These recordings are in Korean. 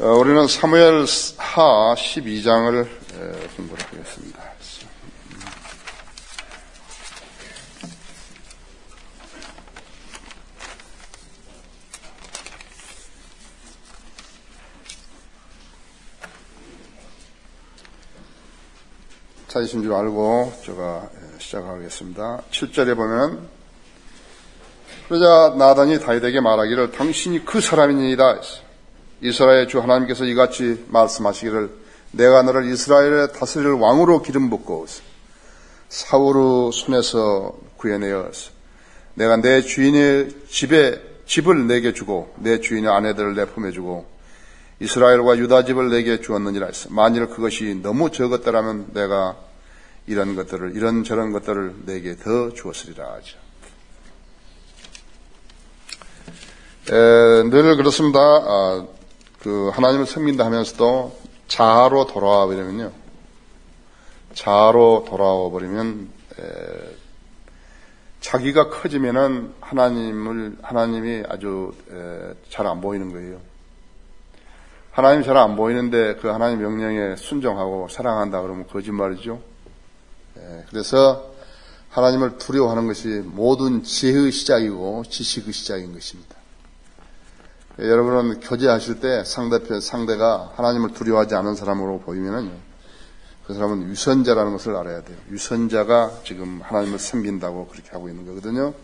우리는 사무엘하 12장을 공부를 하겠습니다. 찾으신 줄 알고 제가 시작하겠습니다. 7절에 보면 그러자 나단이 다윗에게 말하기를 당신이 그 사람이니이다. 이스라엘의 주 하나님께서 이같이 말씀하시기를 내가 너를 이스라엘의 다스릴 왕으로 기름 붓고 사울의 손에서 구해내었어. 내가 내 주인의 집을 내게 주고 내 주인의 아내들을 내 품에 주고 이스라엘과 유다 집을 내게 주었느니라 했어. 만일 그것이 너무 적었더라면 내가 이런저런 것들을 내게 더 주었으리라 하죠. 늘 그렇습니다. 하나님을 섬긴다 하면서도 자아로 돌아와 버리면요. 자아로 돌아와 버리면, 자기가 커지면은 하나님이 아주, 잘 안 보이는 거예요. 하나님이 잘 안 보이는데 그 하나님 명령에 순종하고 사랑한다 그러면 거짓말이죠. 그래서 하나님을 두려워하는 것이 모든 지혜의 시작이고 지식의 시작인 것입니다. 여러분은 교제하실 때 상대가 하나님을 두려워하지 않은 사람으로 보이면은 그 사람은 유선자라는 것을 알아야 돼요. 유선자가 지금 하나님을 섬긴다고 그렇게 하고 있는 거거든요.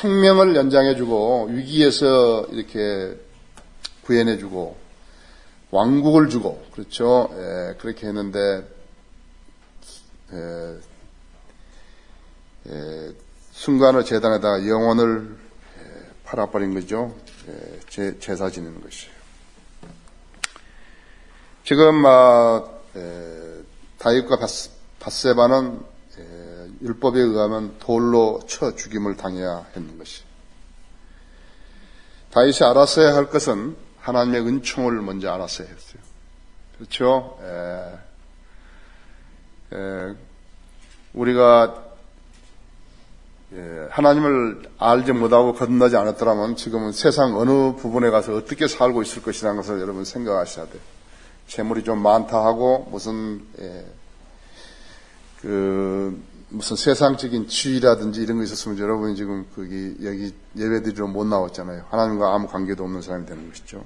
생명을 연장해주고 위기에서 이렇게 구해내주고 왕국을 주고 그렇죠. 그렇게 했는데 순간의 재단에다가 영혼을 팔아버린 거죠. 제사 지내는 것이에요. 지금 다윗과 밧세바는 율법에 의하면 돌로 쳐 죽임을 당해야 했는 것이. 다윗이 알았어야 할 것은 하나님의 은총을 먼저 알았어야 했어요. 그렇죠? 우리가 하나님을 알지 못하고 거듭나지 않았더라면 지금은 세상 어느 부분에 가서 어떻게 살고 있을 것이라는 것을 여러분 생각하셔야 돼요. 재물이 좀 많다 하고 무슨 세상적인 지위라든지 이런 거 있었으면 여러분이 지금 여기 예배드리러 못 나왔잖아요. 하나님과 아무 관계도 없는 사람이 되는 것이죠.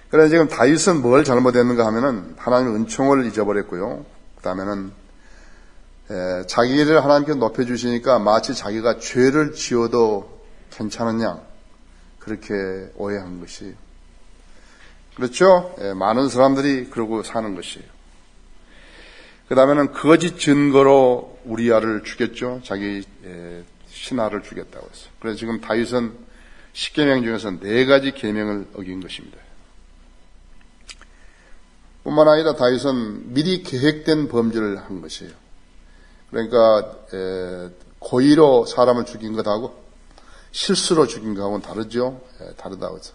그래서 지금 다윗은 뭘 잘못했는가 하면은 하나님의 은총을 잊어버렸고요. 그 다음에는 자기를 하나님께 높여주시니까 마치 자기가 죄를 지어도 괜찮은 양 그렇게 오해한 것이 그렇죠? 많은 사람들이 그러고 사는 것이에요. 그 다음에는 거짓 증거로 우리아를 죽였죠. 자기 신하를 죽였다고 했어요. 그래서 지금 다윗은 10계명 중에서 4가지 계명을 어긴 것입니다. 뿐만 아니라 다윗은 미리 계획된 범죄를 한 것이에요. 그러니까 고의로 사람을 죽인 것하고 실수로 죽인 것하고는 다르죠. 다르다고 해서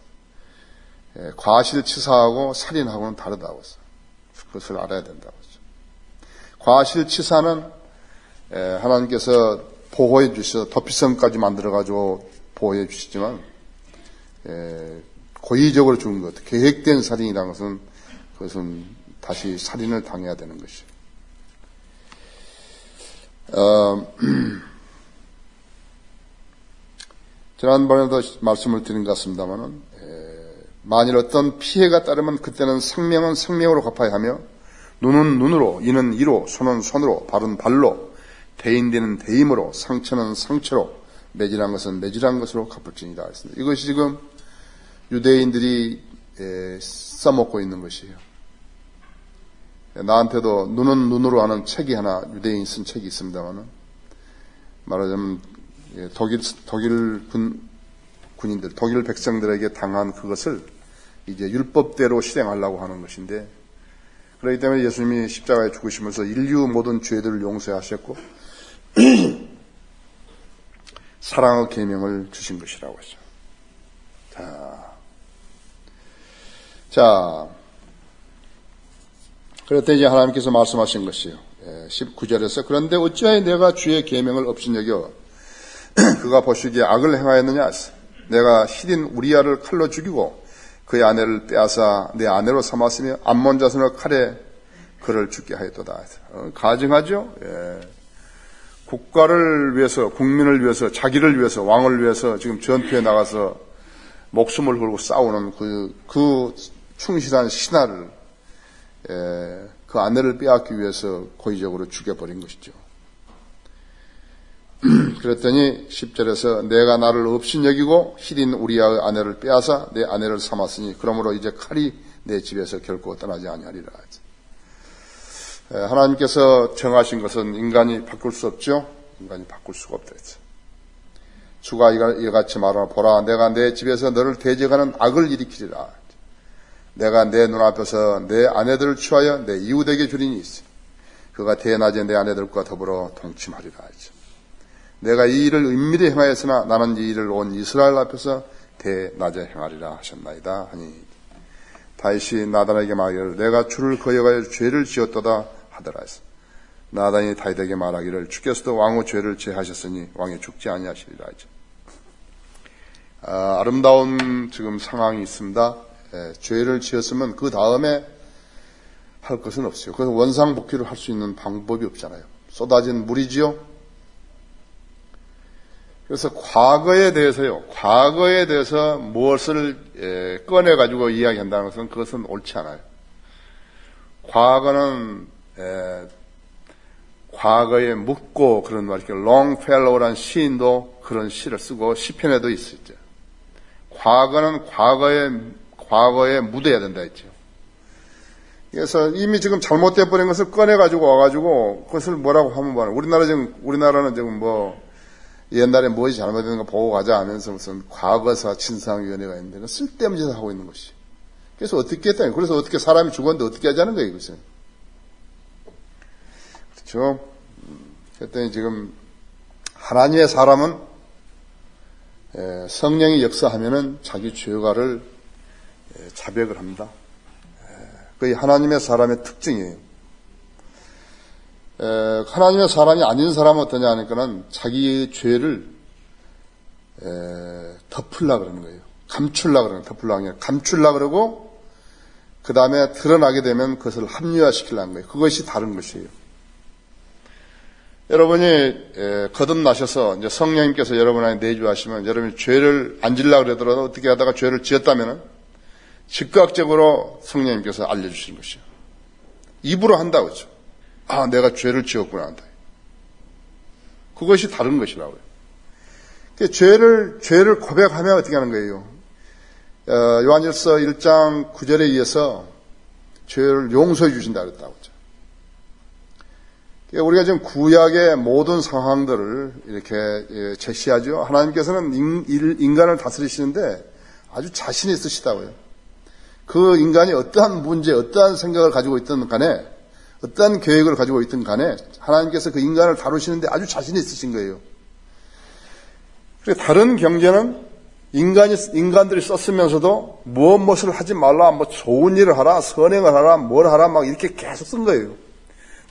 과실치사하고 살인하고는 다르다고 해서 그것을 알아야 된다고 했죠. 과실치사는 하나님께서 보호해 주셔서 도피성까지 만들어가지고 보호해 주시지만 고의적으로 죽은 것, 계획된 살인이라는 것은 그것은 다시 살인을 당해야 되는 것이에요. 지난번에도 말씀을 드린 것 같습니다만은 만일 어떤 피해가 따르면 그때는 생명은 생명으로 갚아야 하며 눈은 눈으로, 이는 이로, 손은 손으로, 발은 발로, 대인되는 대임으로, 상처는 상처로, 매질한 것은 매질한 것으로 갚을지니라 했습니다. 이것이 지금 유대인들이 써먹고 있는 것이에요. 나한테도 눈은 눈으로 하는 책이 하나 유대인 쓴 책이 있습니다만은 말하자면 독일 군인들, 독일 백성들에게 당한 그것을 이제 율법대로 실행하려고 하는 것인데 그렇기 때문에 예수님이 십자가에 죽으시면서 인류 모든 죄들을 용서하셨고 사랑의 계명을 주신 것이라고 하죠. 자, 그랬더니 이제 하나님께서 말씀하신 것이요. 19절에서 그런데 어찌하여 내가 주의 계명을 업신여겨 그가 보시기에 악을 행하였느냐? 내가 히딘 우리야를 칼로 죽이고 그의 아내를 빼앗아 내 아내로 삼았으며 암몬 자손의 칼에 그를 죽게 하였도다. 가증하죠? 예. 국가를 위해서, 국민을 위해서, 자기를 위해서, 왕을 위해서 지금 전투에 나가서 목숨을 걸고 싸우는 그 충실한 신하를, 그 아내를 빼앗기 위해서 고의적으로 죽여버린 것이죠. 그랬더니 10절에서 내가 나를 업신여기고 히딘 우리야의 아내를 빼앗아 내 아내를 삼았으니 그러므로 이제 칼이 내 집에서 결코 떠나지 아니하리라. 하나님께서 정하신 것은 인간이 바꿀 수 없죠. 인간이 바꿀 수가 없다 했죠. 주가 이같이 말하노 보라 내가 내 집에서 너를 대적하는 악을 일으키리라. 내가 내 눈앞에서 내 아내들을 취하여 내 이웃에게 주리니 있어. 그가 대낮에 내 아내들과 더불어 동침하리라 하죠. 내가 이 일을 은밀히 행하였으나 나는 이 일을 온 이스라엘 앞에서 대낮에 행하리라 하셨나이다 하니 다윗이 나단에게 말하기를 내가 주를 거역하여 죄를 지었도다 하더라 했어. 나단이 다윗에게 말하기를 주께서도 왕의 죄를 제하셨으니 왕이 죽지 아니하시리라 하죠. 아름다운 지금 상황이 있습니다. 죄를 지었으면 그 다음에 할 것은 없어요. 그래서 원상복귀를 할 수 있는 방법이 없잖아요. 쏟아진 물이지요. 그래서 과거에 대해서 무엇을 꺼내가지고 이야기한다는 것은 그것은 옳지 않아요. 과거는, 과거에 묻고 그런 말, 이렇게 롱펠로우라는 시인도 그런 시를 쓰고 시편에도 있었죠. 과거는 과거에 묻어야 된다 했죠. 그래서 이미 지금 잘못돼 버린 것을 꺼내가지고 와가지고 그것을 뭐라고 하면 뭐하나. 우리나라는 지금 옛날에 무엇이 잘못됐는가 보고 가자 하면서 무슨 과거사 진상위원회가 있는데 쓸데없는 짓을 하고 있는 것이. 그래서 어떻게 했다니? 그래서 어떻게 사람이 죽었는데 어떻게 하자는 거예요, 이것은. 그렇죠? 그랬더니 지금 하나님의 사람은 성령이 역사하면은 자기 죄가를 자백을 합니다. 그게 하나님의 사람의 특징이에요. 하나님의 사람이 아닌 사람은 어떠냐 하니까는 자기의 죄를 덮으려고 그러는 거예요. 감추려고 그러는 거예요. 덮으려고 아니라 감추려고 그러고 그 다음에 드러나게 되면 그것을 합리화시키려는 거예요. 그것이 다른 것이에요. 여러분이 거듭나셔서 이제 성령님께서 여러분에게 내주하시면 여러분이 죄를 안 지으려고 그러더라도 어떻게 하다가 죄를 지었다면은 즉각적으로 성령님께서 알려주시는 것이에요. 입으로 한다고 그죠. 아, 내가 죄를 지었구나 한다. 그것이 다른 것이라고요. 죄를 고백하면 어떻게 하는 거예요? 요한일서 1장 9절에 의해서 죄를 용서해 주신다 그랬다고 그죠. 우리가 지금 구약의 모든 상황들을 이렇게 제시하죠. 하나님께서는 인간을 다스리시는데 아주 자신 있으시다고요. 그 인간이 어떠한 문제, 어떠한 생각을 가지고 있든 간에 어떠한 계획을 가지고 있든 간에 하나님께서 그 인간을 다루시는데 아주 자신 있으신 거예요. 그리고 다른 경제는 인간들이 썼으면서도 무엇을 하지 말라, 좋은 일을 하라, 선행을 하라, 뭘 하라, 막 이렇게 계속 쓴 거예요.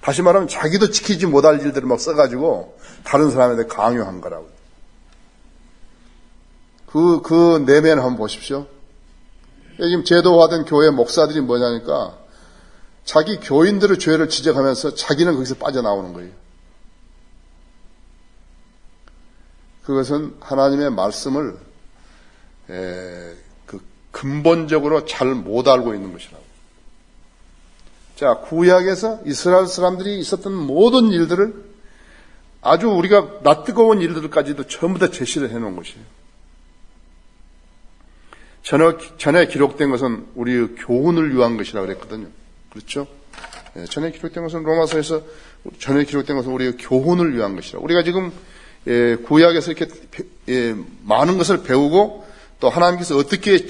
다시 말하면 자기도 지키지 못할 일들을 막 써가지고 다른 사람한테 강요한 거라고. 그 내면을 한번 보십시오. 지금 제도화된 교회 목사들이 뭐냐니까 자기 교인들의 죄를 지적하면서 자기는 거기서 빠져나오는 거예요. 그것은 하나님의 말씀을 근본적으로 잘 못 알고 있는 것이라고. 자, 구약에서 이스라엘 사람들이 있었던 모든 일들을 아주 우리가 낯뜨거운 일들까지도 전부 다 제시를 해놓은 것이에요. 전에 기록된 것은 우리의 교훈을 위한 것이라고 그랬거든요. 그렇죠? 전에 기록된 것은 로마서에서 전에 기록된 것은 우리의 교훈을 위한 것이라. 우리가 지금 구약에서 이렇게 많은 것을 배우고 또 하나님께서 어떻게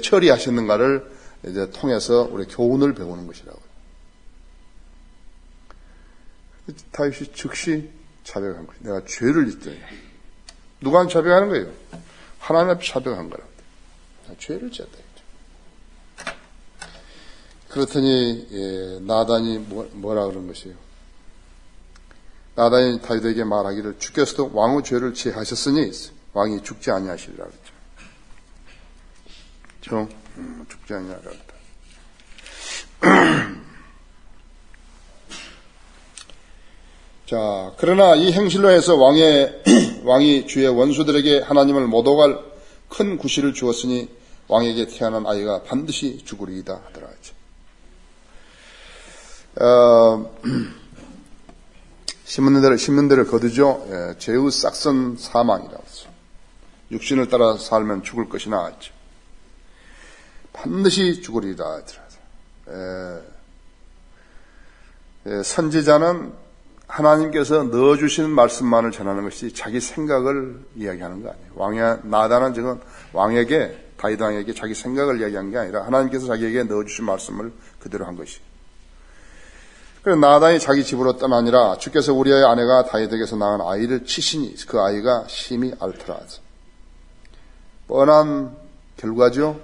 처리하셨는가를 이제 통해서 우리 교훈을 배우는 것이라고요. 다윗이 즉시 자백한 거예요. 내가 죄를 짓더니. 누가 자백하는 거예요? 하나님 앞에 자백한 거라고. 죄를 지었다. 그렇더니 나단이 뭐라 그런 것이에요? 나단이 다윗에게 말하기를 주께서도 왕의 죄를 지하셨으니 왕이 죽지 아니하시리라 그랬죠. 죽지 아니하리라 그랬다. 자, 그러나 이 행실로 해서 왕이 주의 원수들에게 하나님을 모독할 큰 구실을 주었으니 왕에게 태어난 아이가 반드시 죽으리이다 하더라. 심는 대로 거두죠. 제우 싹선 사망이라고 했어요. 육신을 따라 살면 죽을 것이 나았죠. 반드시 죽으리이다 하더라. 선지자는 하나님께서 넣어주신 말씀만을 전하는 것이 자기 생각을 이야기하는 거 아니에요. 나단은 지금 다윗 왕에게 자기 생각을 이야기한 게 아니라 하나님께서 자기에게 넣어주신 말씀을 그대로 한 것이에요. 그래서 나단이 자기 집으로 떠나니라 주께서 우리의 아내가 다윗에게서 낳은 아이를 치시니 그 아이가 심히 앓더라. 뻔한 결과죠.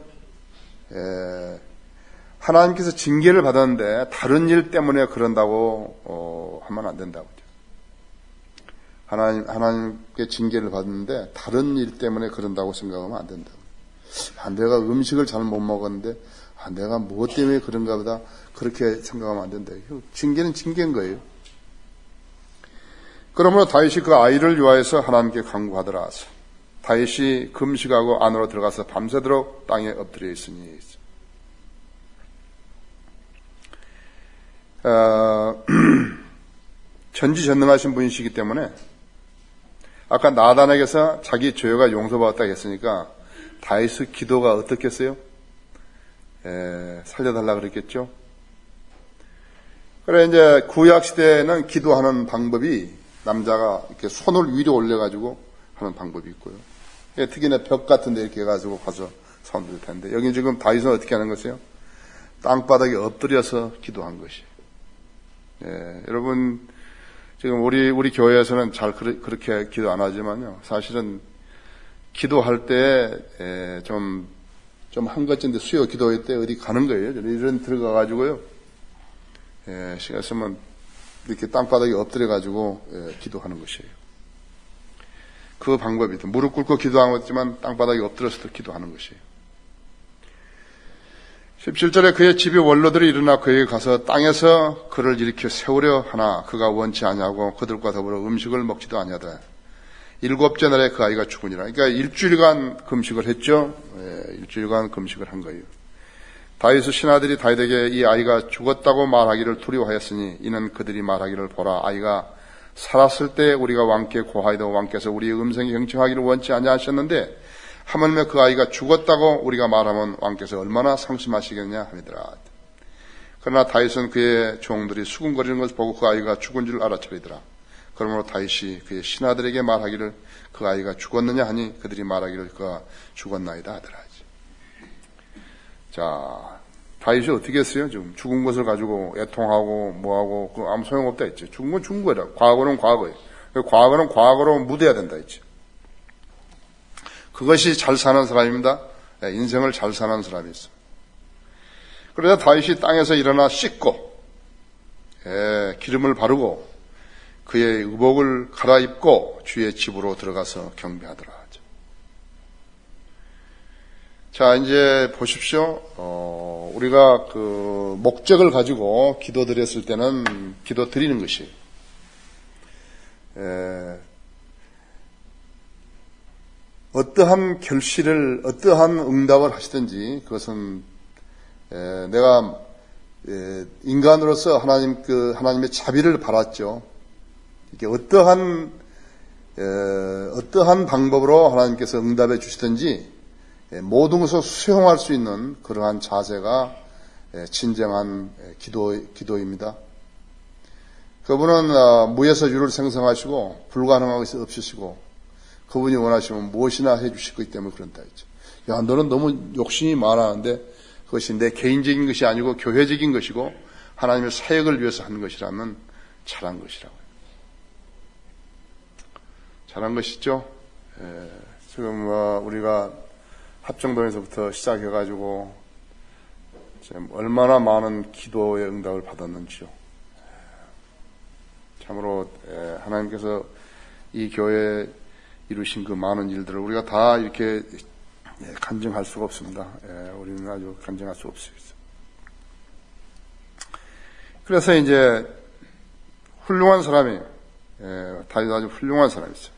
하나님께서 징계를 받았는데 다른 일 때문에 그런다고 하면 안 된다고. 하나님께 징계를 받았는데 다른 일 때문에 그런다고 생각하면 안 된다고. 내가 음식을 잘 못 먹었는데 내가 무엇 때문에 그런가 보다 그렇게 생각하면 안 된다. 징계는 징계인 거예요. 그러므로 다윗이 그 아이를 위하여서 하나님께 간구하더라. 다윗이 금식하고 안으로 들어가서 밤새도록 땅에 엎드려 있으니 전지전능하신 분이시기 때문에 아까 나단에게서 자기 죄가 용서받았다고 했으니까 다윗의 기도가 어떻겠어요? 살려달라 그랬겠죠. 그래 이제 구약 시대에는 기도하는 방법이 남자가 이렇게 손을 위로 올려가지고 하는 방법이 있고요. 특히나 벽 같은데 이렇게 해가지고 가서 손 들 텐데 여기 지금 다윗은 어떻게 하는 것이에요? 땅바닥에 엎드려서 기도한 것이. 여러분 지금 우리 교회에서는 잘 그렇게 기도 안 하지만요. 사실은 기도할 때 좀 한 것인데 수요 기도할 때 어디 가는 거예요. 이런 들어가 가지고요. 시간 있으면 이렇게 땅바닥에 엎드려 가지고 기도하는 것이에요. 그 방법이죠. 무릎 꿇고 기도하는 것이지만 땅바닥에 엎드려서도 기도하는 것이에요. 17절에 그의 집의 원로들이 일어나 그에게 가서 땅에서 그를 일으켜 세우려 하나 그가 원치 아니하고 그들과 더불어 음식을 먹지도 아니하더라. 7째 날에 그 아이가 죽으니라. 그러니까 일주일간 금식을 했죠. 일주일간 금식을 한 거예요. 다윗의 신하들이 다윗에게 이 아이가 죽었다고 말하기를 두려워하였으니 이는 그들이 말하기를 보라 아이가 살았을 때 우리가 왕께 고하여도 왕께서 우리의 음성이 경청하기를 원치 아니하셨는데 하물며 그 아이가 죽었다고 우리가 말하면 왕께서 얼마나 상심하시겠냐 하더라. 그러나 다윗은 그의 종들이 수군거리는 것을 보고 그 아이가 죽은 줄 알아차리더라. 그러므로 다윗이 그의 신하들에게 말하기를 그 아이가 죽었느냐 하니 그들이 말하기를 그가 죽었나이다 하더라. 자, 다윗이 어떻게 했어요? 지금 죽은 것을 가지고 애통하고 뭐하고 그 아무 소용없다 했죠. 죽은 건 죽은 거라. 과거는 과거예요. 과거는 과거로 묻어야 된다 했죠. 그것이 잘 사는 사람입니다. 인생을 잘 사는 사람이 있어. 그러자 다윗이 땅에서 일어나 씻고 기름을 바르고 그의 의복을 갈아입고 주의 집으로 들어가서 경배하더라. 자, 이제 보십시오. 우리가 그 목적을 가지고 기도 드렸을 때는 기도 드리는 것이 어떠한 결실을, 어떠한 응답을 하시든지 그것은 내가 인간으로서 하나님의 자비를 바랐죠. 이게 어떠한 방법으로 하나님께서 응답해 주시든지 모든 것을 수용할 수 있는 그러한 자세가 진정한 기도입니다. 그분은 무에서 유를 생성하시고 불가능한 것이 없으시고 그분이 원하시면 무엇이나 해주실 거기 때문에 그런다 했죠. 야, 너는 너무 욕심이 많았는데 그것이 내 개인적인 것이 아니고 교회적인 것이고 하나님의 사역을 위해서 하는 것이라면 잘한 것이라고요. 잘한 것이죠. 지금 우리가 합정동에서부터 시작해가지고 얼마나 많은 기도의 응답을 받았는지요. 참으로 하나님께서 이 교회 이루신 그 많은 일들을 우리가 다 이렇게 간증할 수가 없습니다. 우리는 아주 간증할 수 없습니다. 그래서 이제 훌륭한 사람이에요. 다윗 아주 훌륭한 사람이죠.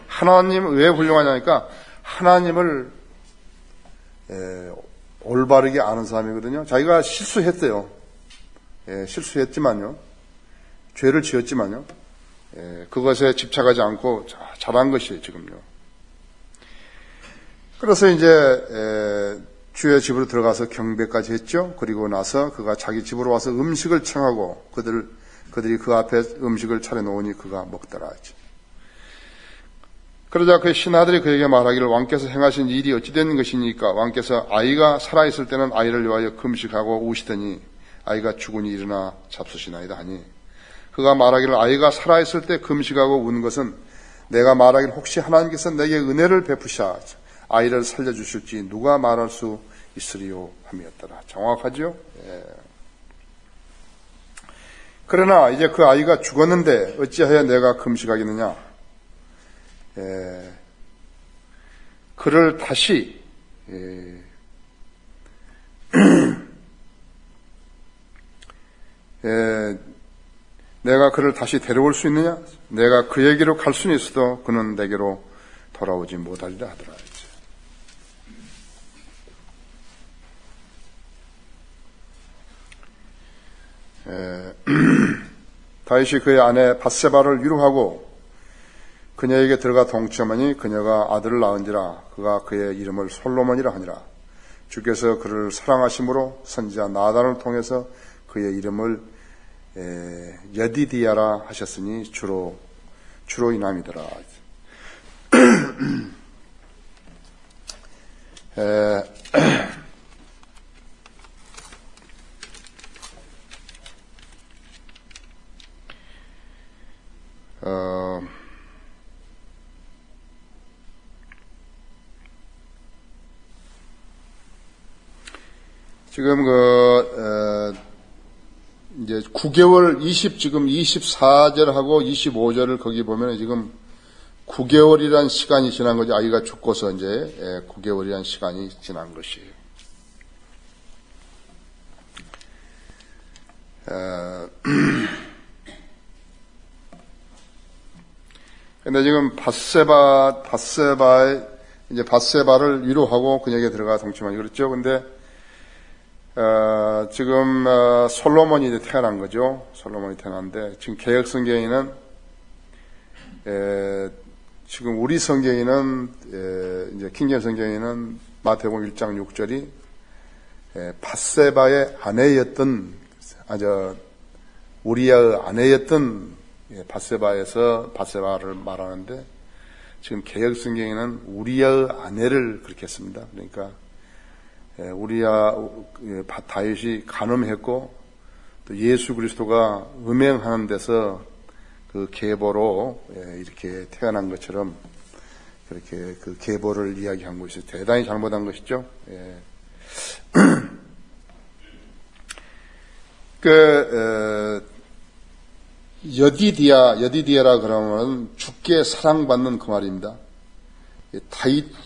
하나님 왜 훌륭하냐니까 하나님을 올바르게 아는 사람이거든요. 자기가 실수했대요. 실수했지만요. 죄를 지었지만요. 그것에 집착하지 않고 잘한 것이에요, 지금요. 그래서 이제 주의 집으로 들어가서 경배까지 했죠. 그리고 나서 그가 자기 집으로 와서 음식을 청하고 그들이 그 앞에 음식을 차려놓으니 그가 먹더라 하죠. 그러자 그의 신하들이 그에게 말하기를 왕께서 행하신 일이 어찌 된 것이니까 왕께서 아이가 살아있을 때는 아이를 위하여 금식하고 우시더니 아이가 죽으니 일어나 잡수시나이다 하니 그가 말하기를 아이가 살아있을 때 금식하고 운 것은 내가 말하기를 혹시 하나님께서 내게 은혜를 베푸셔 아이를 살려주실지 누가 말할 수 있으리요 함이었더라. 정확하죠? 그러나 이제 그 아이가 죽었는데 어찌하여 내가 금식하겠느냐? 그를 다시 내가 그를 다시 데려올 수 있느냐? 내가 그에게로 갈 수는 있어도 그는 내게로 돌아오지 못하리라 하더라. 다윗이 그의 아내 밧세바를 위로하고 그녀에게 들어가 동침하니 그녀가 아들을 낳은지라 그가 그의 이름을 솔로몬이라 하니라. 주께서 그를 사랑하심으로 선지자 나단을 통해서 그의 이름을 여디디야라 하셨으니 주로 인함이더라. 지금 이제 9개월 지금 24절하고 25절을 거기 보면 지금 9개월이란 시간이 지난 거죠. 아이가 죽고서 이제 9개월이란 시간이 지난 것이에요. 근데 지금 밧세바를 위로하고 그녀에게 들어가 동침하니 그렇죠. 근데 지금 솔로몬이 이제 태어난 거죠. 솔로몬이 태어났는데 지금 개역 성경에는 지금 우리 성경에는 이제 킹제임 성경에는 마태복음 1장 6절이 밧세바의 아내였던 우리아의 아내였던 밧세바를 말하는데 지금 개역 성경에는 우리아의 아내를 그렇게 했습니다. 그러니까 다윗이 간음했고 또 예수 그리스도가 음행하는 데서 그 계보로 이렇게 태어난 것처럼 그렇게 그 계보를 이야기한 것이 대단히 잘못한 것이죠. 여디디야라 그러면 죽게 사랑받는 그 말입니다.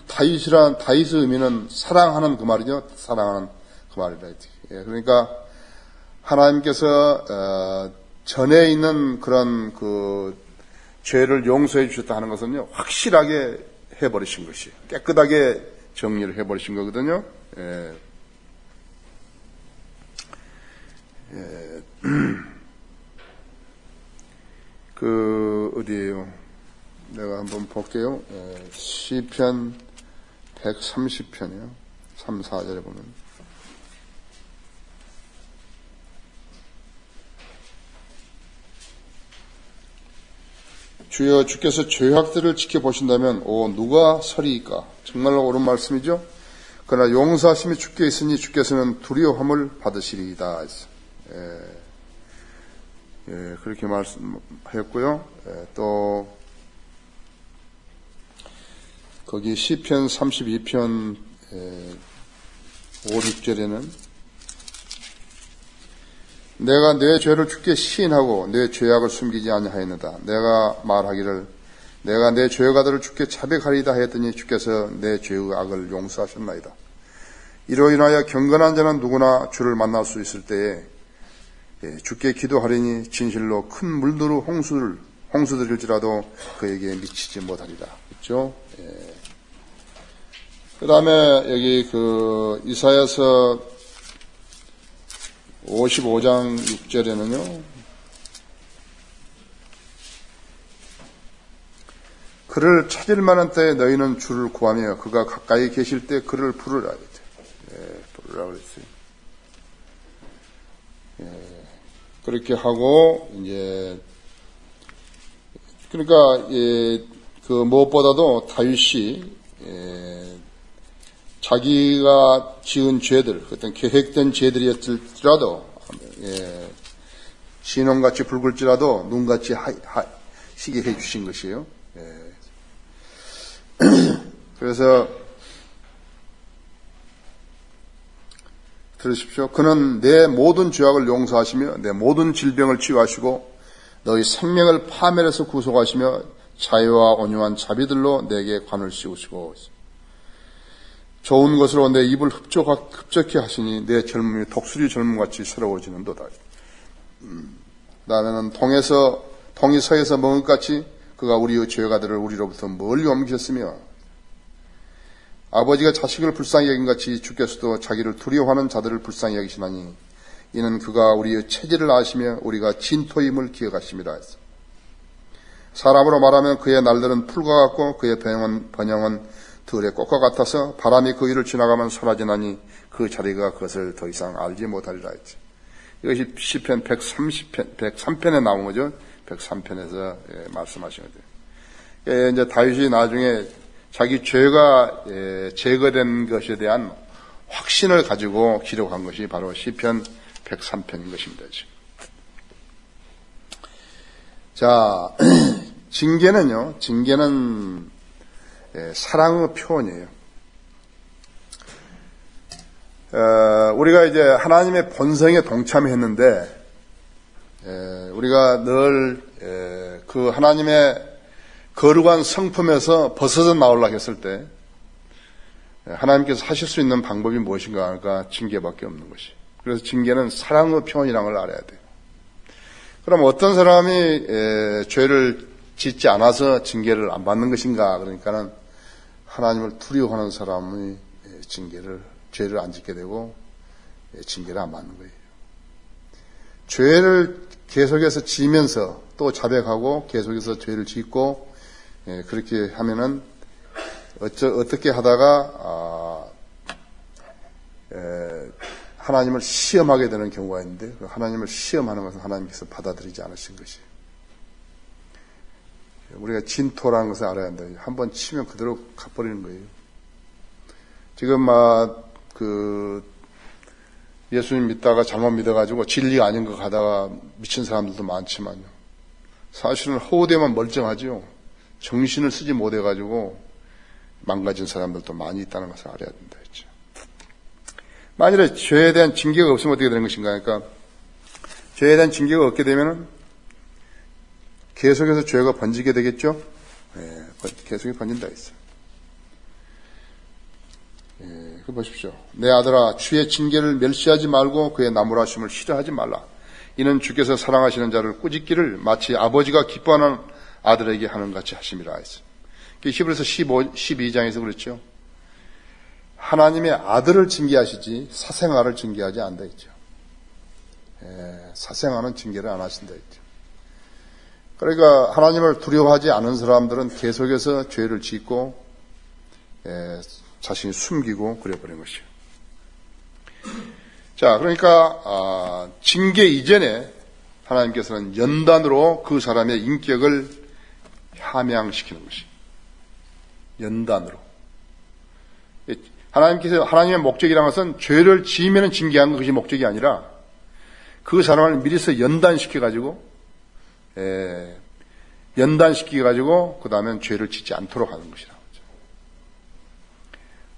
다윗의 의미는 사랑하는 그 말이죠. 사랑하는 그 말이다. 그러니까 하나님께서 전에 있는 그런 그 죄를 용서해 주셨다 하는 것은요, 확실하게 해버리신 것이 깨끗하게 정리를 해버리신 거거든요. 어디에요? 내가 한번 볼게요. 시편 130편이요. 3, 4절에 보면. 주여 주께서 죄악들을 지켜보신다면 누가 서리이까? 정말로 옳은 말씀이죠. 그러나 용서하심이 주께 있으니 주께서는 두려움을 받으시리이다. 그렇게 말씀하였고요. 또 거기 시편 32편 5, 6절에는 내가 내 죄를 주께 시인하고 내 죄악을 숨기지 아니하였느다. 내가 말하기를 내가 내 죄의 가들을 주께 자백하리다 하였더니 주께서 내 죄의 악을 용서하셨나이다. 이로 인하여 경건한 자는 누구나 주를 만날 수 있을 때에 주께 기도하리니 진실로 큰 물들의 홍수들일지라도 그에게 미치지 못하리라. 그렇죠? 그 다음에 여기 이사야서 55장 6절에는요, 그를 찾을 만한 때에 너희는 주를 구하며 그가 가까이 계실 때 그를 부르라. 부르라 그랬어요. 그렇게 하고, 그러니까, 무엇보다도 다윗이, 자기가 지은 죄들, 어떤 계획된 죄들이었을지라도, 신혼같이 붉을지라도 눈같이 시게 해주신 것이에요. 그래서, 들으십시오. 그는 내 모든 죄악을 용서하시며 내 모든 질병을 치유하시고 너희 생명을 파멸에서 구속하시며 자유와 온유한 자비들로 내게 관을 씌우시고 좋은 것으로 내 입을 흡족케 하시니 내 젊음이 독수리 젊음같이 새로워지는도다. 다음에는 동이 서에서 먹은 같이 그가 우리의 죄가들을 우리로부터 멀리 옮기셨으며 아버지가 자식을 불쌍히 여긴 같이 주께서도 자기를 두려워하는 자들을 불쌍히 여기시나니 이는 그가 우리의 체질을 아시며 우리가 진토임을 기억하심이라 했어. 사람으로 말하면 그의 날들은 풀과 같고 그의 번영은 들의 꽃과 같아서 바람이 그 위를 지나가면 사라지나니 그 자리가 그것을 더 이상 알지 못하리라 했지. 이것이 시편 103편에 나온 거죠. 103편에서 말씀하신 거죠. 이제 다윗이 나중에 자기 죄가 제거된 것에 대한 확신을 가지고 기록한 것이 바로 시편 103편인 것입니다. 자, 징계는 사랑의 표현이에요. 우리가 이제 하나님의 본성에 동참했는데, 우리가 늘 그 하나님의 거룩한 성품에서 벗어져 나오려고 했을 때 하나님께서 하실 수 있는 방법이 무엇인가 하니까 징계밖에 없는 것이. 그래서 징계는 사랑의 표현이라는 걸 알아야 돼요. 그럼 어떤 사람이 죄를 짓지 않아서 징계를 안 받는 것인가? 그러니까는 하나님을 두려워하는 사람이 죄를 안 짓게 되고 징계를 안 받는 거예요. 죄를 계속해서 지면서 또 자백하고 계속해서 죄를 짓고 그렇게 하면은 어떻게 하다가 하나님을 시험하게 되는 경우가 있는데 하나님을 시험하는 것은 하나님께서 받아들이지 않으신 것이에요. 우리가 진토라는 것을 알아야 한다. 한번 치면 그대로 가버리는 거예요. 지금 예수님 믿다가 잘못 믿어가지고 진리가 아닌 거 가다가 미친 사람들도 많지만요. 사실은 허우대만 멀쩡하죠. 정신을 쓰지 못해가지고 망가진 사람들도 많이 있다는 것을 알아야 된다 했죠. 만일에 죄에 대한 징계가 없으면 어떻게 되는 것인가? 그러니까 죄에 대한 징계가 없게 되면은 계속해서 죄가 번지게 되겠죠. 계속해서 번진다 했어요. 그 보십시오. 내 아들아, 주의 징계를 멸시하지 말고 그의 나무라심을 싫어하지 말라. 이는 주께서 사랑하시는 자를 꾸짖기를 마치 아버지가 기뻐하는 아들에게 하는 같이 하심이라 했어요. 히브리서 12장에서 그렇죠. 하나님의 아들을 징계하시지 사생아를 징계하지 않다 했죠. 사생아는 징계를 안 하신다 했죠. 그러니까 하나님을 두려워하지 않은 사람들은 계속해서 죄를 짓고 자신이 숨기고 그래버린 것이요. 자, 그러니까 징계 이전에 하나님께서는 연단으로 그 사람의 인격을 함양시키는 것이. 연단으로. 하나님의 목적이라는 것은 죄를 지으면 징계하는 것이 목적이 아니라 그 사람을 미리서 연단시켜가지고 그 다음에 죄를 짓지 않도록 하는 것이라고 하죠.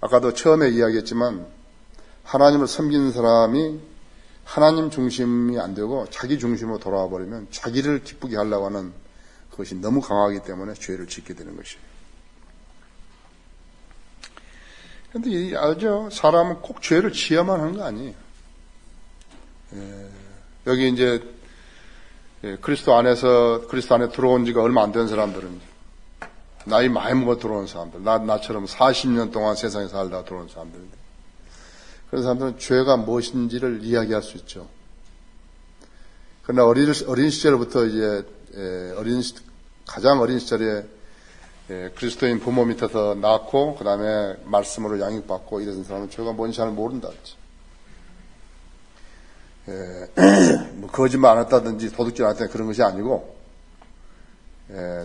아까도 처음에 이야기했지만 하나님을 섬기는 사람이 하나님 중심이 안 되고 자기 중심으로 돌아와 버리면 자기를 기쁘게 하려고 하는 그것이 너무 강하기 때문에 죄를 짓게 되는 것이에요. 그런데 알죠? 사람은 꼭 죄를 지어야만 하는 거 아니에요. 여기 이제 그리스도 안에 들어온 지가 얼마 안 된 사람들은, 나이 많이 먹어 들어온 사람들, 나처럼 40년 동안 세상에 살다 들어온 사람들인데, 그런 사람들은 죄가 무엇인지를 이야기할 수 있죠. 그러나 어린 시절부터 이제 가장 어린 시절에 그리스도인 부모 밑에서 낳고 그 다음에 말씀으로 양육받고 이런 사람은 죄가 뭔지 잘 모른다 했죠. 뭐 거짓말 안 했다든지 도둑질 안 했다든지 그런 것이 아니고,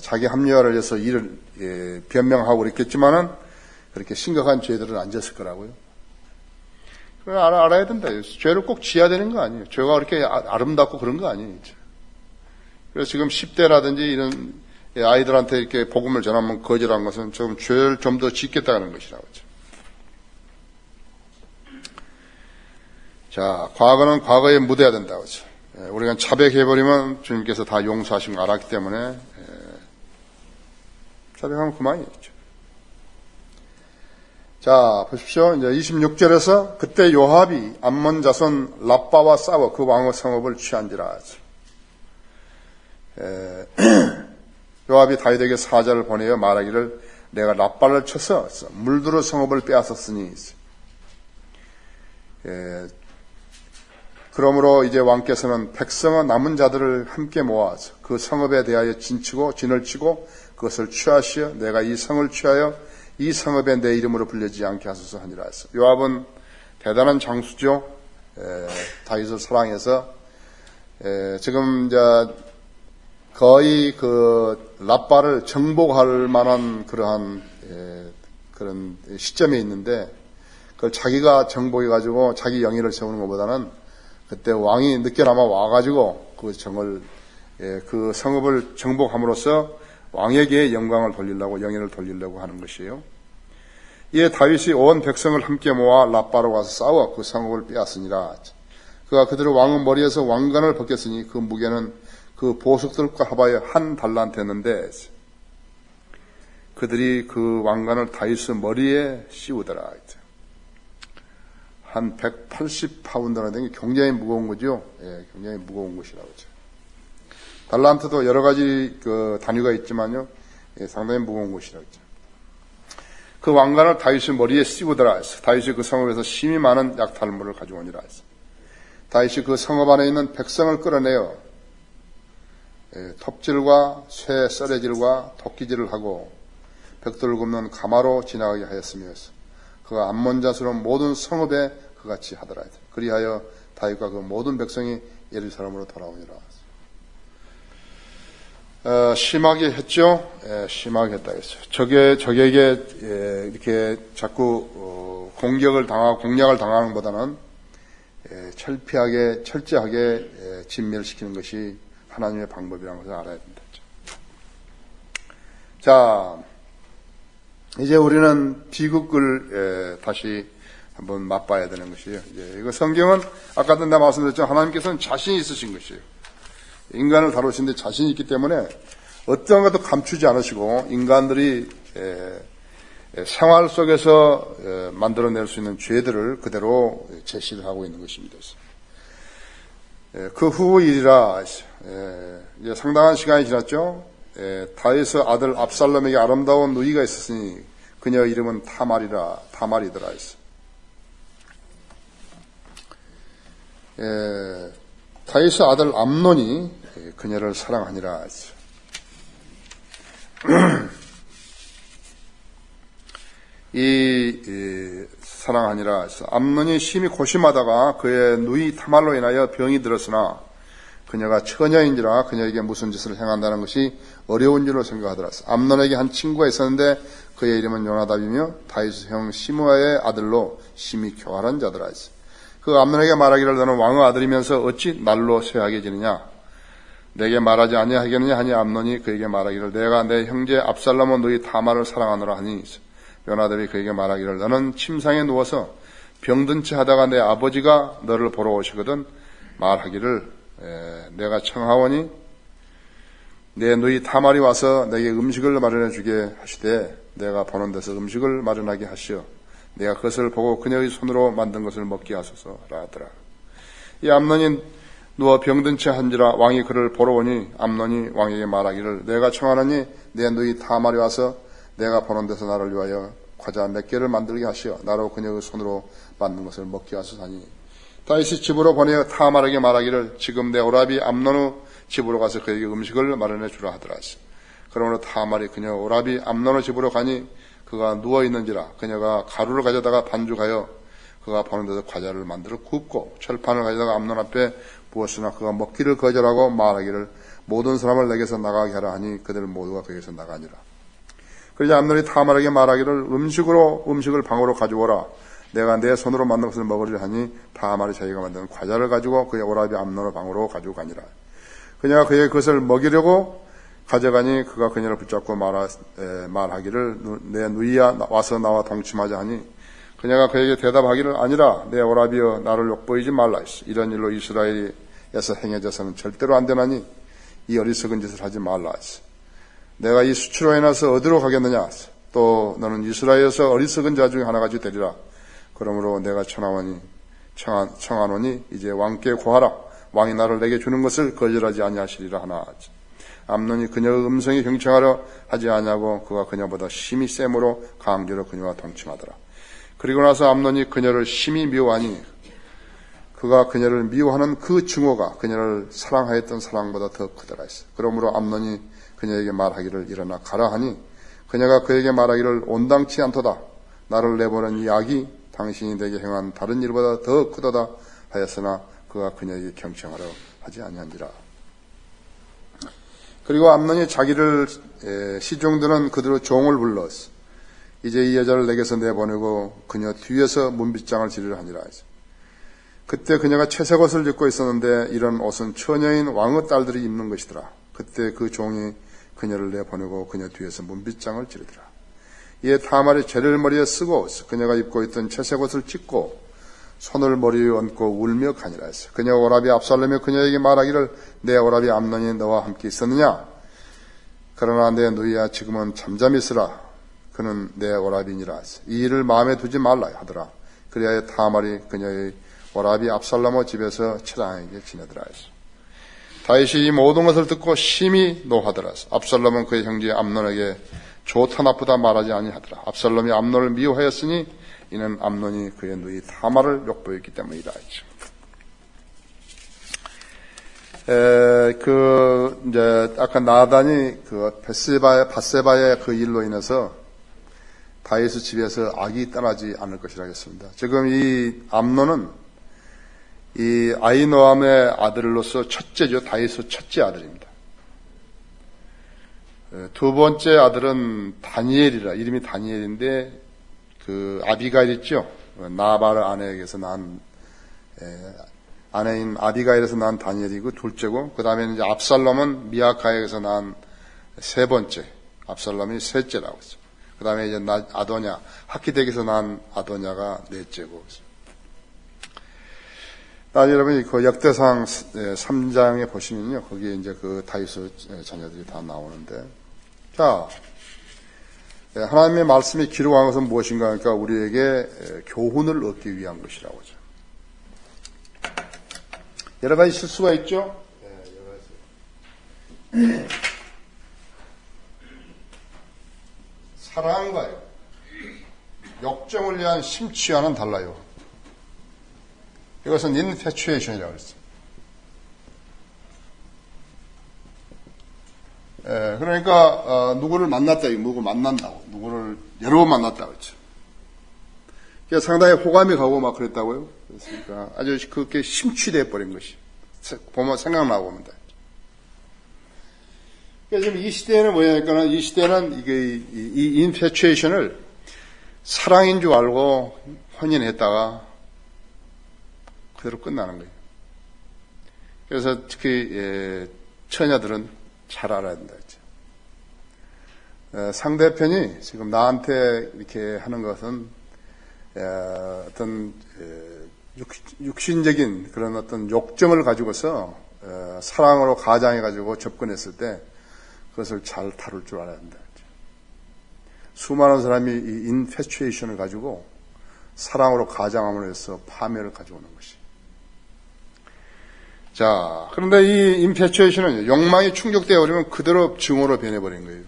자기 합리화를 해서 일을 변명하고 그랬겠지만은 그렇게 심각한 죄들은 안 졌을 거라고요. 그걸 알아야 된다. 죄를 꼭 지어야 되는 거 아니에요. 죄가 그렇게 아름답고 그런 거 아니에요. 그래서 지금 10대라든지 이런 아이들한테 이렇게 복음을 전하면 거절한 것은 좀 죄를 좀 더 짓겠다는 것이라고 하죠. 자, 과거는 과거에 묻어야 된다고 하죠. 우리가 자백해버리면 주님께서 다 용서하신 걸 알았기 때문에 자백하면 그만이죠. 자, 보십시오. 이제 26절에서 그때 요압이 암몬 자손 랍바와 싸워 그 왕의 성읍을 취한지라 하죠. 요압이 다윗에게 사자를 보내어 말하기를 내가 랍바를 쳐서 물두루 성읍을 빼앗았으니, 그러므로 이제 왕께서는 백성의 남은 자들을 함께 모아서 그 성읍에 대하여 진을 치고 그것을 취하시어 내가 이 성을 취하여 이 성읍에 내 이름으로 불리지 않게 하소서 하니라 했어. 요압은 대단한 장수죠. 다윗을 사랑해서 지금 이제 거의 그 랍바를 정복할 만한 그러한 그런 시점에 있는데, 그걸 자기가 정복해가지고 자기 영예를 세우는 것보다는 그때 왕이 늦게나마 와가지고 그 성읍을 정복함으로써 왕에게 영광을 돌리려고, 영예를 돌리려고 하는 것이에요. 이에 다윗이 온 백성을 함께 모아 랍바로 가서 싸워 그 성읍을 빼앗으니라. 그가 그들의 왕의 머리에서 왕관을 벗겼으니 그 무게는 그 보석들과 합하여 한 달란트였는데 그들이 그 왕관을 다윗의 머리에 씌우더라. 한 180파운드나 되는 게 굉장히 무거운 거죠. 굉장히 무거운 것이라고 하죠. 달란트도 여러 가지 그 단위가 있지만요, 상당히 무거운 것이라고 하죠. 그 왕관을 다윗의 머리에 씌우더라 했어. 다윗이 그 성읍에서 심이 많은 약탈물을 가져오니라 했어. 다윗이 그 성읍 안에 있는 백성을 끌어내어 톱질과 쇠 썰애질과 도끼질을 하고 벽돌을 굽는 가마로 지나가게 하였으며 그가 암몬 자손은 모든 성읍에 그같이 하더라. 그리하여 다윗과 그 모든 백성이 예루살렘으로 돌아오니라. 심하게 했죠. 심하게 했다 했어요. 적에게 이렇게 자꾸 공략을 당하는 것보다는 철저하게 진멸시키는 것이 하나님의 방법이라는 것을 알아야 된다. 자, 이제 우리는 비극을 다시 한번 맛봐야 되는 것이에요. 이거 성경은 아까도 내가 말씀드렸죠. 하나님께서는 자신이 있으신 것이에요. 인간을 다루시는데 자신이 있기 때문에 어떤 것도 감추지 않으시고 인간들이 생활 속에서 만들어낼 수 있는 죄들을 그대로 제시를 하고 있는 것입니다. 그 후 일이라 이제 상당한 시간이 지났죠. 다윗의 아들 압살롬에게 아름다운 누이가 있었으니 그녀 이름은 타말이더라 했어. 다윗의 아들 암논이 그녀를 사랑하니라 했어. 사랑하니라 했어. 암논이 심히 고심하다가 그의 누이 타말로 인하여 병이 들었으나 그녀가 처녀인지라 그녀에게 무슨 짓을 행한다는 것이 어려운 줄로 생각하더라. 암논에게 한 친구가 있었는데 그의 이름은 요나답이며 다윗의 형 시므아의 아들로 심히 교활한 자더라. 그 암논에게 말하기를 너는 왕의 아들이면서 어찌 날로 쇠하게 지느냐? 내게 말하지 아니하겠느냐 하니 암논이 그에게 말하기를 내가 내 형제 압살롬은 너희 타말을 사랑하노라 하니 요나답이 그에게 말하기를 너는 침상에 누워서 병든 채 하다가 내 아버지가 너를 보러 오시거든 말하기를 내가 청하오니 내 누이 타말이 와서 내게 음식을 마련해 주게 하시되 내가 보는 데서 음식을 마련하게 하시어 내가 그것을 보고 그녀의 손으로 만든 것을 먹게 하소서라 하더라. 이 암논이 누워 병든 채 한지라 왕이 그를 보러 오니 암논이 왕에게 말하기를 내가 청하노니 내 누이 타말이 와서 내가 보는 데서 나를 위하여 과자 몇 개를 만들게 하시어 나로 그녀의 손으로 만든 것을 먹게 하소서하니 다윗이 집으로 보내어 타말에게 말하기를 지금 내 오라비 암논의 집으로 가서 그에게 음식을 마련해 주라 하더라. 그러므로 타말이 그녀 오라비 암논의 집으로 가니 그가 누워있는지라 그녀가 가루를 가져다가 반죽하여 그가 보는 데서 과자를 만들어 굽고 철판을 가져다가 암논 앞에 부었으나 그가 먹기를 거절하고 말하기를 모든 사람을 내게서 나가게 하라 하니 그들 모두가 그에게서 나가니라. 그러자 암논이 타말에게 말하기를 음식을 방으로 가져오라. 내가 내 손으로 만든 것을 먹으리라 하니 타말이 자기가 만든 과자를 가지고 그의 오라비 암논의 방으로 가지고 가니라. 그녀가 그에게 그것을 먹이려고 가져가니 그가 그녀를 붙잡고 말하기를 내 누이야 와서 나와 동침하자 하니 그녀가 그에게 대답하기를 아니라 내 오라비여 나를 욕보이지 말라 했어. 이런 일로 이스라엘에서 행해져서는 절대로 안 되나니 이 어리석은 짓을 하지 말라 했어. 내가 이 수치로 인해서 어디로 가겠느냐. 또 너는 이스라엘에서 어리석은 자 중에 하나같이 되리라. 그러므로 내가 청하노니 이제 왕께 고하라. 왕이 나를 내게 주는 것을 거절하지 아니하시리라 하나. 암논이 그녀의 음성이 경청하려 하지 아니하고 그가 그녀보다 심히 셈으로 강제로 그녀와 동침하더라. 그리고 나서 암논이 그녀를 심히 미워하니 그가 그녀를 미워하는 그 증오가 그녀를 사랑하였던 사랑보다 더 크더라 했어. 그러므로 암논이 그녀에게 말하기를 일어나 가라 하니 그녀가 그에게 말하기를 온당치 않도다. 나를 내보낸 이 악이 당신이 내게 행한 다른 일보다 더 크도다 하였으나 그가 그녀에게 경청하려 하지 아니한지라. 그리고 암논이 자기를 시종드는 그대로 종을 불렀어. 이제 이 여자를 내게서 내보내고 그녀 뒤에서 문빗장을 지르려 하니라. 그때 그녀가 채색 옷을 입고 있었는데 이런 옷은 처녀인 왕의 딸들이 입는 것이더라. 그때 그 종이 그녀를 내보내고 그녀 뒤에서 문빗장을 지르더라. 이에 타말이 재를 머리에 쓰고 그녀가 입고 있던 채색 옷을 찢고 손을 머리에 얹고 울며 가니라 했어. 그녀 오라비 압살롬이 그녀에게 말하기를 내 오라비 암논이 너와 함께 있었느냐? 그러나 내 누이야 지금은 잠잠히 있으라. 그는 내 오라비니라 했어. 이 일을 마음에 두지 말라 하더라. 그리하여 타말이 그녀의 오라비 압살롬의 집에서 처량하게 지내더라 했어. 다윗이 이 모든 것을 듣고 심히 노하더라. 압살롬은 그의 형제 암논에게 좋다 나쁘다 말하지 아니하더라. 압살롬이 암논을 미워하였으니 이는 암논이 그의 누이 타말을 욕보였기 때문이다 했죠. 이제 아까 나단이 바세바의 그 일로 인해서 다윗의 집에서 악이 떠나지 않을 것이라 했습니다. 지금 이 암논은 이 아히노암의 아들로서 첫째죠. 다윗의 첫째 아들입니다. 두 번째 아들은 다니엘이라, 이름이 다니엘인데 그 아비가일 있죠. 나발 아내에게서 난 아내인 아비가일에서 난 다니엘이고 둘째고, 그 다음에 이제 압살롬은 미아카에게서 난 세 번째, 압살롬이 셋째라고 했죠. 그 다음에 이제 아도냐, 하키덱에서 난 아도냐가 넷째고. 여러분이 그 역대상 3장에 보시면요, 거기에 이제 그 다윗의 자녀들이 다 나오는데, 자, 하나님의 말씀이 기록한 것은 무엇인가? 그러니까 우리에게 교훈을 얻기 위한 것이라고 하죠. 여러 가지 실수가 있죠? 여러 가지. 사랑과요, 역정을 위한 심취와는 달라요. 이것은 인페추에이션이라고 했어요. 그러니까 누구를 만났다, 누구 만난다고, 누구를 여러 번 만났다고 했죠. 그러니까 상당히 호감이 가고 막 그랬다고요. 그랬으니까 아주 그렇게 심취돼 버린 것이 보면 생각나고 옵니다. 그러니까 지금 이 시대에는 뭐냐니까, 이 시대는 이 인페추에이션을 사랑인 줄 알고 혼인했다가 그대로 끝나는 거예요. 그래서 특히 처녀들은 잘 알아야 된다 했죠. 상대편이 지금 나한테 이렇게 하는 것은 어떤 육신적인 그런 어떤 욕정을 가지고서 사랑으로 가장해 가지고 접근했을 때 그것을 잘 다룰 줄 알아야 한다. 수많은 사람이 이 인페츄에이션을 가지고 사랑으로 가장함으로 해서 파멸을 가져오는 것이. 자, 그런데 이 인페츄에이션은 욕망이 충족되어 버리면 그대로 증오로 변해버린 거예요.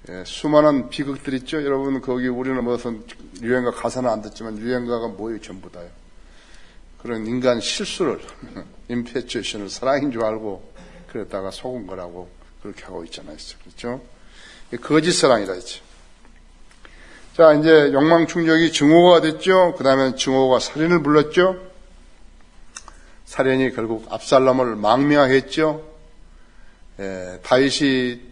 예, 수많은 비극들 있죠? 여러분, 거기 우리는 무슨 유행가 가사는 안 듣지만 유행가가 뭐예요? 전부 다요. 그런 인간 실수를, 인페츄에이션을 사랑인 줄 알고 그랬다가 속은 거라고 그렇게 하고 있잖아요. 그렇죠? 거짓 사랑이라 했죠. 자, 이제 욕망 충족이 증오가 됐죠? 그 다음에 증오가 살인을 불렀죠? 살인이 결국 압살롬을 망명했죠? 예, 다윗이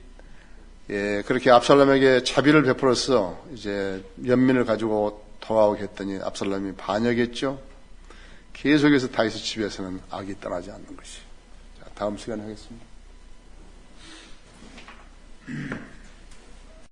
그렇게 압살롬에게 자비를 베풀어서 이제 연민을 가지고 돌아오게 했더니 압살롬이 반역했죠. 계속해서 다윗의 집에서는 악이 떠나지 않는 것이. 자, 다음 시간에 하겠습니다.